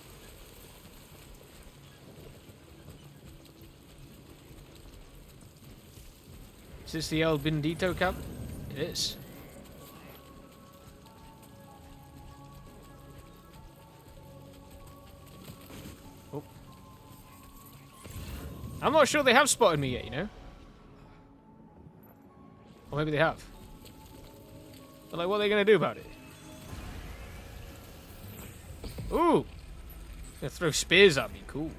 Speaker 1: Is this the El Bendito camp? It is. Oh. I'm not sure they have spotted me yet, you know? Or maybe they have. But like, what are they gonna do about it? Ooh! They're gonna throw spears at me, cool.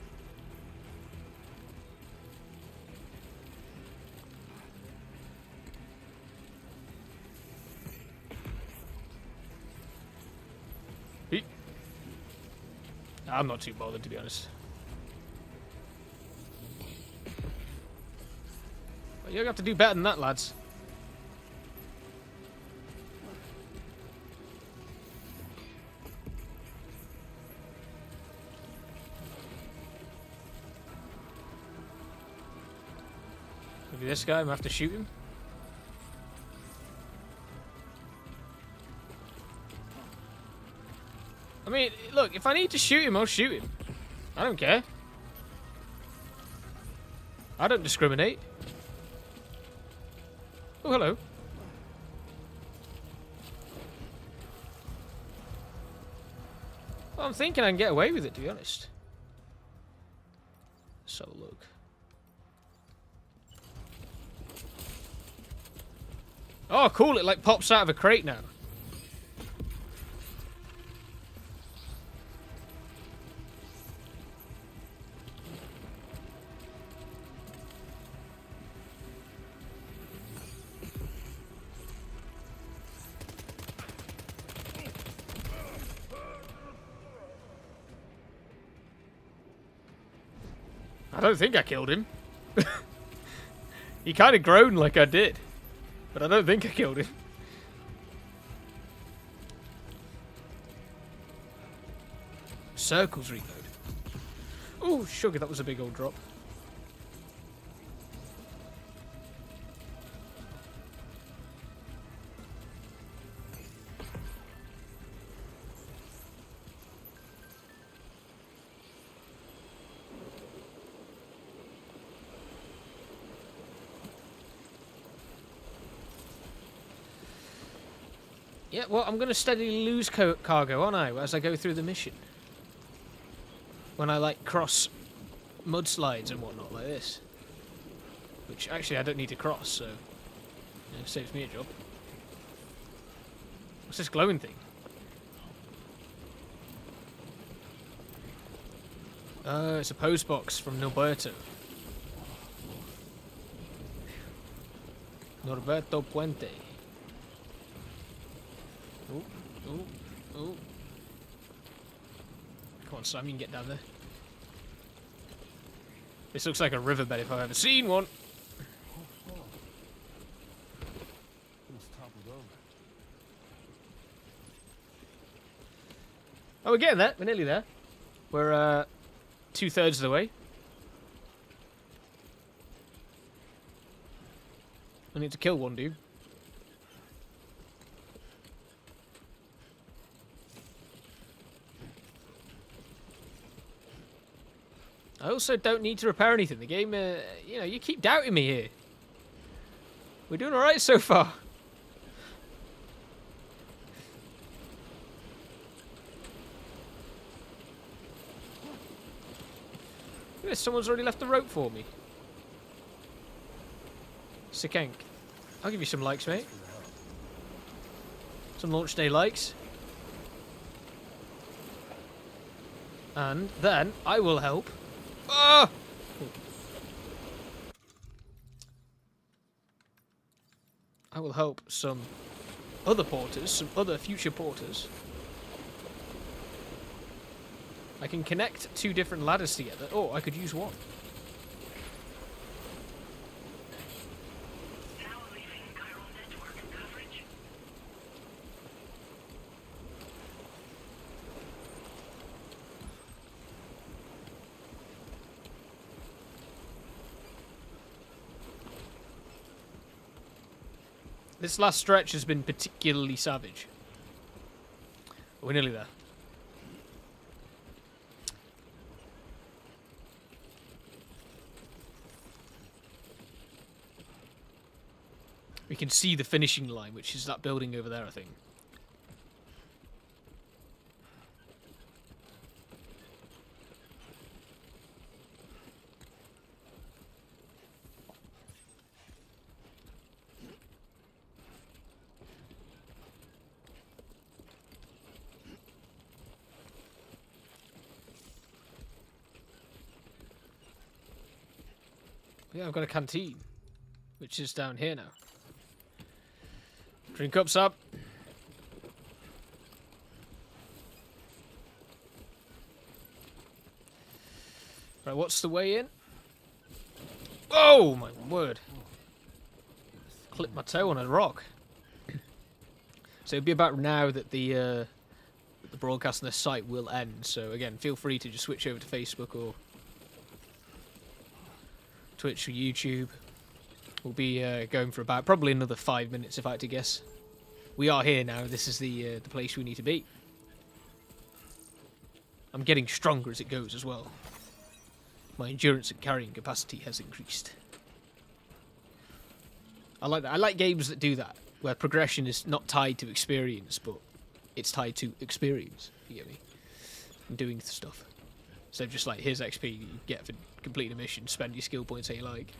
Speaker 1: Eek. I'm not too bothered, to be honest. But you're gonna have to do better than that, lads. Maybe this guy, I'm gonna have to shoot him. I mean, look, if I need to shoot him, I'll shoot him. I don't care. I don't discriminate. Oh, hello. Well, I'm thinking I can get away with it, to be honest. So, look. Oh, cool, it like pops out of a crate now. I don't think I killed him. He kind of groaned like I did. But I don't think I killed him. Circles reload. Oh, sugar, that was a big old drop. Yeah, well, I'm going to steadily lose cargo, aren't I, as I go through the mission? When I, like, cross mudslides and whatnot like this. Which, actually, I don't need to cross, so... Yeah, it saves me a job. What's this glowing thing? Oh, it's a post box from Norberto. Norberto Puente. Ooh, ooh, ooh. Come on, Sam, you can get down there. This looks like a riverbed if I've ever seen one. Oh, we're getting there. We're nearly there. We're 2/3 of the way. I need to kill one dude. I also don't need to repair anything. The game, you know, you keep doubting me here. We're doing alright so far. Look at this, someone's already left the rope for me. Sikank. I'll give you some likes, mate. Some launch day likes. And then I will help. Ah! I will help some other porters, some other future porters. I can connect 2 different ladders together. Oh, I could use one.
Speaker 6: Now leaving chiral network coverage.
Speaker 1: This last stretch has been particularly savage. We're nearly there. We can see the finishing line, which is that building over there, I think. Yeah, I've got a canteen, which is down here now. Drink up, sub. Right, what's the way in? Oh, my word. Clipped my toe on a rock. So it'd be about now that the broadcast on this site will end. So again, feel free to just switch over to Facebook or Twitch or YouTube. We'll be going for about probably another 5 minutes if I had to guess. We are here now. This is the place we need to be. I'm getting stronger as it goes as well. My endurance and carrying capacity has increased. I like that. I like games that do that, where progression is not tied to experience, but it's tied to experience. You get me? And doing stuff. So just like, here's XP you get for completing a mission. Spend your skill points how you like.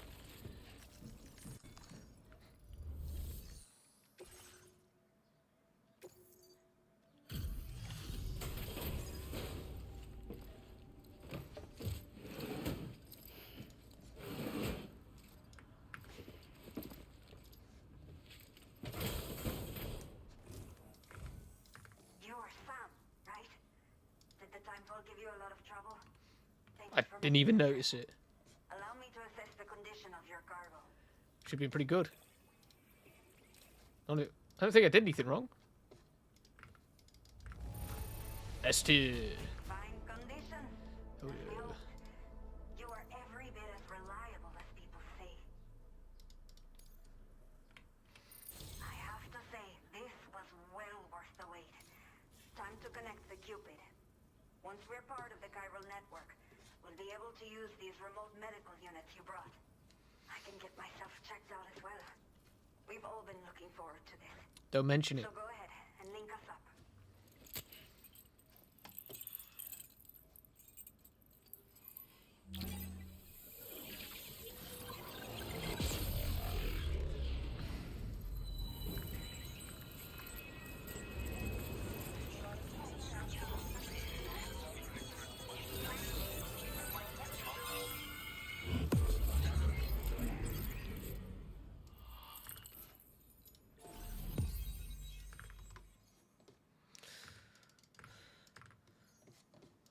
Speaker 1: I didn't even notice it.
Speaker 2: Allow me to assess the condition of your cargo.
Speaker 1: Should be pretty good. I don't think I did anything wrong. S-tier.
Speaker 2: Fine condition.
Speaker 1: Oh,
Speaker 2: As we
Speaker 1: yeah.
Speaker 2: hoped. You are every bit as reliable as people say. I have to say, this was well worth the wait. Time to connect the Cupid. Once we're part of the chiral network, we'll be able to use these remote medical units you brought. I can get myself checked out as well. We've all been looking forward to this.
Speaker 1: Don't mention it.
Speaker 2: So go ahead and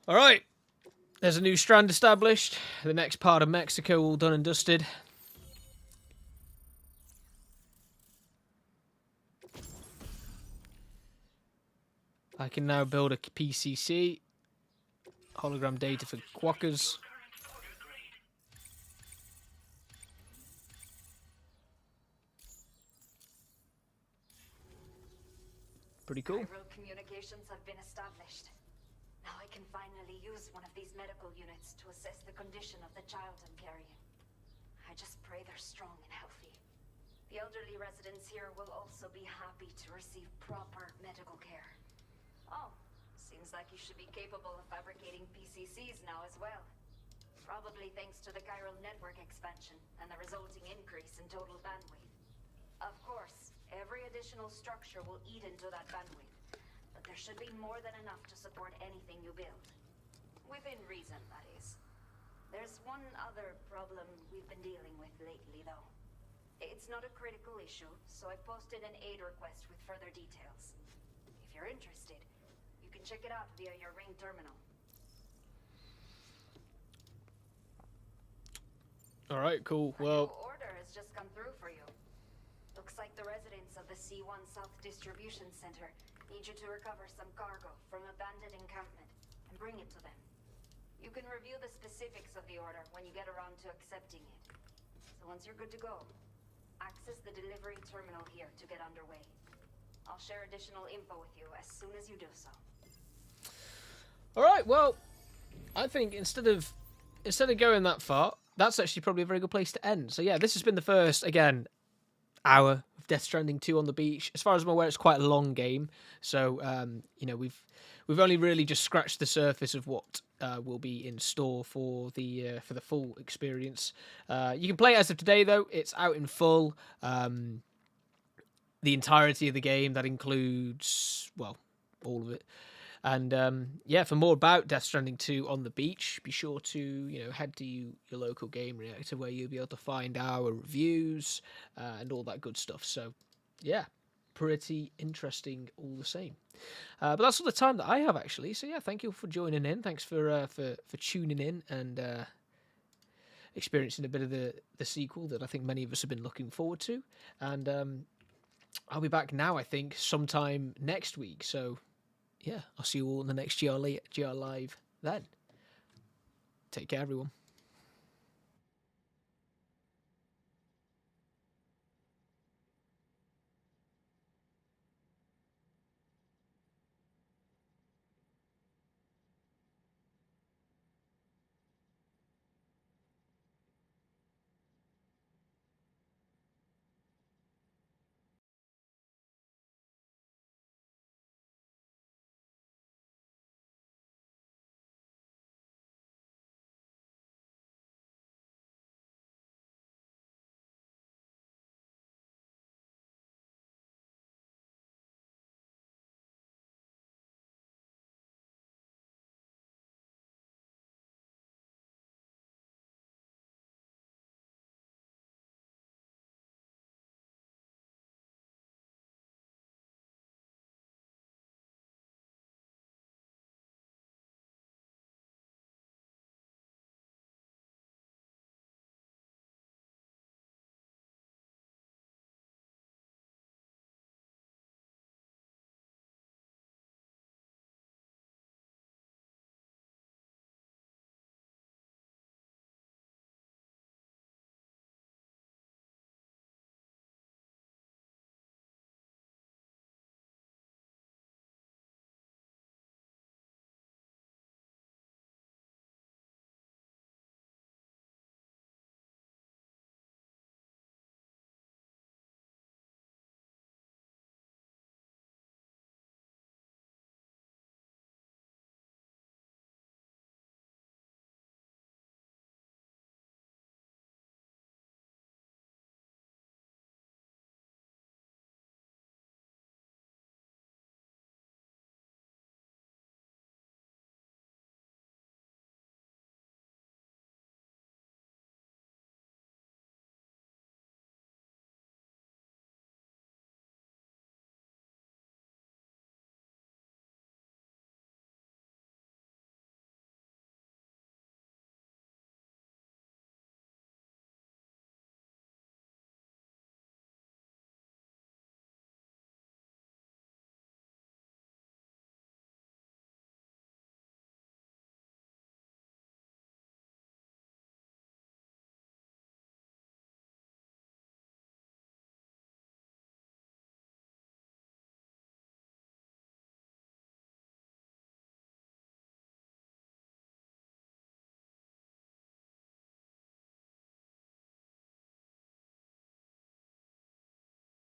Speaker 1: All right. There's a new strand established. The next part of Mexico all done and dusted. I can now build a PCC. Hologram data for quackers. Pretty cool.
Speaker 7: Viral communications have been established. Now I can finally use one of these medical units to assess the condition of the child I'm carrying. I just pray they're strong and healthy. The elderly residents here will also be happy to receive proper medical care. Oh, seems like you should be capable of fabricating PCCs now as well. Probably thanks to the chiral network expansion and the resulting increase in total bandwidth. Of course, every additional structure will eat into that bandwidth, but there should be more than enough to support anything you build. Within reason, that is. There's one other problem we've been dealing with lately, though. It's not a critical issue, so I posted an aid request with further details. If you're interested, you can check it out via your ring terminal.
Speaker 1: Alright, cool.
Speaker 7: A
Speaker 1: Well,
Speaker 7: new order has just come through for you. Looks like the residents of the C1 South Distribution Center need you to recover some cargo from an abandoned encampment and bring it to them. You can review the specifics of the order when you get around to accepting it. So once you're good to go, access the delivery terminal here to get underway. I'll share additional info with you as soon as you do so.
Speaker 1: alright, well, I think instead of going that far, that's actually probably a very good place to end. So yeah, this has been the first, again, hour of Death Stranding 2 on the beach. As far as I'm aware, it's quite a long game, so you know, we've only really just scratched the surface of what will be in store for the full experience. You can play it as of today, though. It's out in full, the entirety of the game. That includes, well, all of it. And yeah, for more about Death Stranding 2 on the beach, be sure to head to your local game reactor where you'll be able to find our reviews and all that good stuff. So yeah, pretty interesting all the same. But that's all the time that I have, actually. So yeah, thank you for joining in. Thanks for tuning in and experiencing a bit of the sequel that I think many of us have been looking forward to. And I'll be back now, I think, sometime next week. So yeah, I'll see you all in the next GR Live then. Take care, everyone.